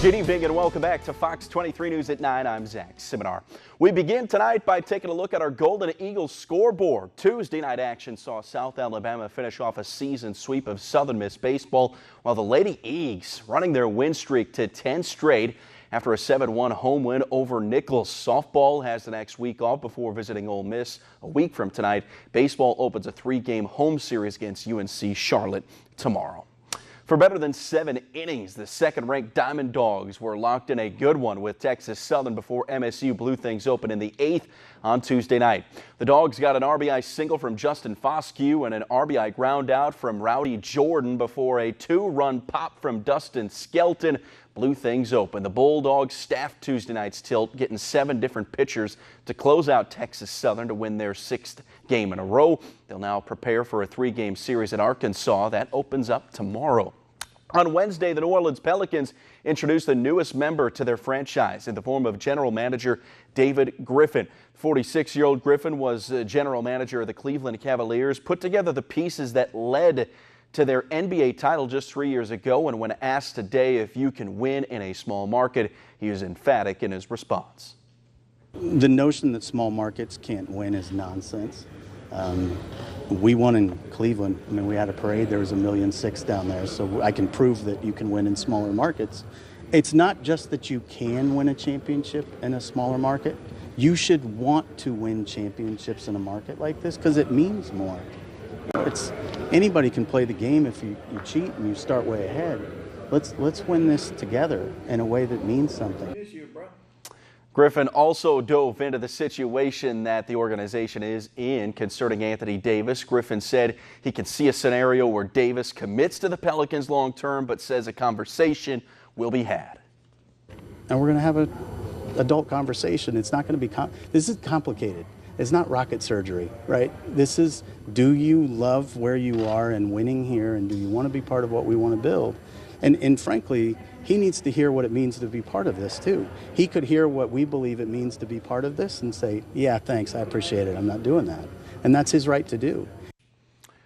Good evening and welcome back to Fox 23 News at 9. I'm Zach Simonar. We begin tonight by taking a look at our Golden Eagles scoreboard. Tuesday night action saw South Alabama finish off a season sweep of Southern Miss baseball, while the Lady Eags running their win streak to 10 straight after a 7-1 home win over Nichols. Softball has the next week off before visiting Ole Miss a week from tonight. Baseball opens a 3-game home series against UNC Charlotte tomorrow. For better than 7 innings, the second-ranked Diamond Dogs were locked in a good one with Texas Southern before MSU blew things open in the 8th on Tuesday night. The Dogs got an RBI single from Justin Foscue and an RBI ground out from Rowdy Jordan before a 2-run pop from Dustin Skelton blew things open. The Bulldogs staffed Tuesday night's tilt, getting 7 different pitchers to close out Texas Southern to win their 6th game in a row. They'll now prepare for a 3-game series at Arkansas that opens up tomorrow. On Wednesday, the New Orleans Pelicans introduced the newest member to their franchise in the form of general manager David Griffin. 46-year-old Griffin was general manager of the Cleveland Cavaliers, put together the pieces that led to their NBA title just 3 years ago, and when asked today if you can win in a small market, he was emphatic in his response. The notion that small markets can't win is nonsense. We won in Cleveland. I mean, we had a parade. There was 1.6 million down there, so I can prove that you can win in smaller markets. It's not just that you can win a championship in a smaller market. You should want to win championships in a market like this because it means more. Anybody can play the game if you cheat and you start way ahead. Let's win this together in a way that means something. Griffin also dove into the situation that the organization is in concerning Anthony Davis. Griffin said he can see a scenario where Davis commits to the Pelicans long term, but says a conversation will be had. And we're going to have an adult conversation. It's not going to be this is complicated. It's not rocket surgery, right? This is, do you love where you are and winning here, and do you want to be part of what we want to build? And frankly, he needs to hear what it means to be part of this too. He could hear what we believe it means to be part of this and say, yeah, thanks, I appreciate it, I'm not doing that. And that's his right to do.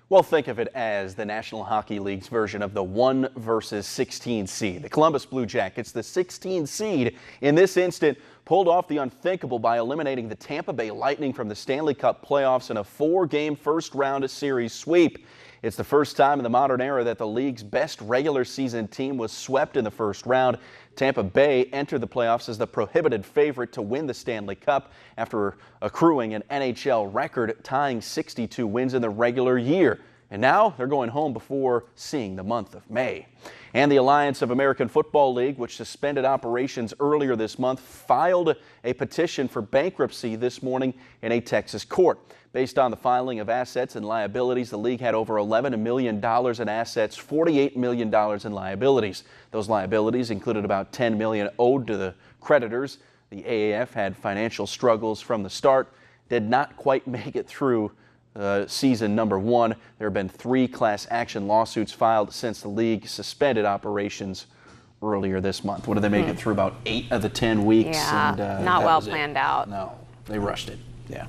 Well, think of it as the National Hockey League's version of the 1 versus 16 seed. The Columbus Blue Jackets, the 16 seed in this instant, pulled off the unthinkable by eliminating the Tampa Bay Lightning from the Stanley Cup playoffs in a 4-game first-round series sweep. It's the first time in the modern era that the league's best regular season team was swept in the first round. Tampa Bay entered the playoffs as the prohibited favorite to win the Stanley Cup after accruing an NHL record, tying 62 wins in the regular year. And now they're going home before seeing the month of May. And the Alliance of American Football League, which suspended operations earlier this month, filed a petition for bankruptcy this morning in a Texas court. Based on the filing of assets and liabilities, the league had over $11 million in assets, $48 million in liabilities. Those liabilities included about $10 million owed to the creditors. The AAF had financial struggles from the start, did not quite make it through season number 1. There have been 3 class action lawsuits filed since the league suspended operations earlier this month. What did they make it through? About 8 of the 10 weeks? Yeah, and, not well planned out. No, they rushed it. Yeah.